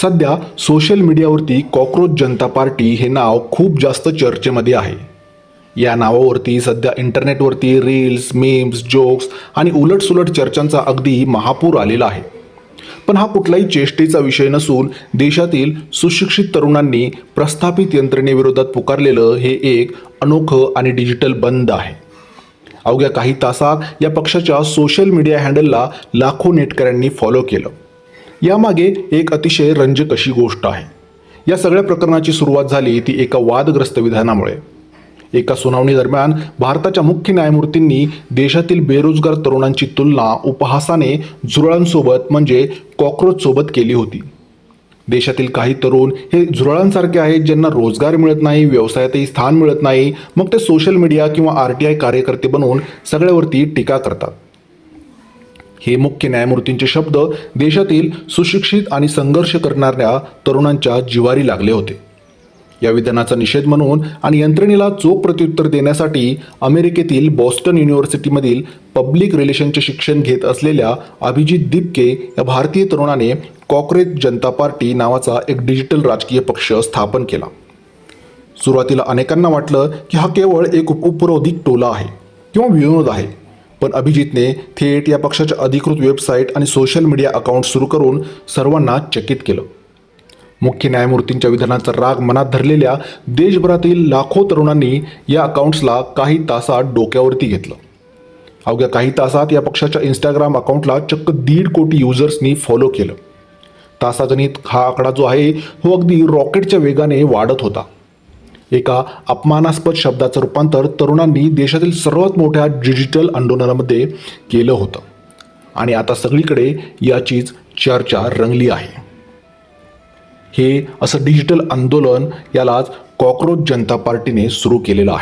सध्या सोशल मीडियावरती कॉकरोच जनता पार्टी हे नाव खूप जास्त चर्चेमध्ये आहे. या नावावरती सध्या इंटरनेटवरती रील्स, मीम्स, जोक्स आणि उलटसुलट चर्चांचा अगदी महापूर आलेला आहे. पण हा कुठलाही चेष्टेचा विषय नसून देशातील सुशिक्षित तरुणांनी प्रस्थापित यंत्रणेविरोधात पुकारलेलं हे एक अनोखं आणि डिजिटल बंद आहे. अवघ्या काही तासात या पक्षाच्या सोशल मीडिया हँडलला लाखो नेटकऱ्यांनी फॉलो केलं. यामागे एक अतिशय रंजक अशी गोष्ट आहे. या सगळ्या प्रकरणाची सुरुवात झाली ती एका वादग्रस्त विधानामुळे. एका सुनावणी दरम्यान भारताच्या मुख्य न्यायमूर्तींनी देशातील बेरोजगार तरुणांची तुलना उपहासाने झुरळांसोबत म्हणजे कॉकरोच सोबत केली होती. देशातील काही तरुण हे झुरळांसारखे आहेत ज्यांना रोजगार मिळत नाही, व्यवसायातही स्थान मिळत नाही, मग ते सोशल मीडिया किंवा RTI कार्यकर्ते बनवून सगळ्यावरती टीका करतात. हे मुख्य न्यायमूर्तींचे शब्द देशातील सुशिक्षित आणि संघर्ष करणाऱ्या तरुणांच्या जिवारी लागले होते. या विधानाचा निषेध म्हणून आणि यंत्रणेला चोख प्रत्युत्तर देण्यासाठी अमेरिकेतील बॉस्टन युनिव्हर्सिटीमधील पब्लिक रिलेशनचे शिक्षण घेत असलेल्या अभिजित दिपके या भारतीय तरुणाने कॉकरोच जनता पार्टी नावाचा एक डिजिटल राजकीय पक्ष स्थापन केला. सुरुवातीला अनेकांना वाटलं की हा केवळ एक उपरोधिक टोला आहे किंवा विनोद आहे, पण अभिजितने थेट या पक्षाच्या अधिकृत वेबसाईट आणि सोशल मीडिया अकाउंट सुरू करून सर्वांना चकित केलं. मुख्य न्यायमूर्तींच्या विधानाचा राग मनात धरलेल्या देशभरातील लाखो तरुणांनी या अकाउंट्सला काही तासात डोक्यावरती घेतलं. अवघ्या काही तासात या पक्षाच्या इंस्टाग्राम अकाउंटला चक्क 1.5 कोटी युजर्सनी फॉलो केलं. तासागणिक हा आकडा जो आहे तो अगदी रॉकेटच्या वेगाने वाढत होता. एका अपमानास्पद शब्दाचं रूपांतर तरुणांनी देशातील सर्वात मोठ्या डिजिटल आंदोलनामध्ये केलं होतं आणि आता सगळीकडे याचीच चर्चा रंगली आहे. हे असं डिजिटल आंदोलन यालाच कॉकरोच जनता पार्टीने सुरू केलेलं आहे.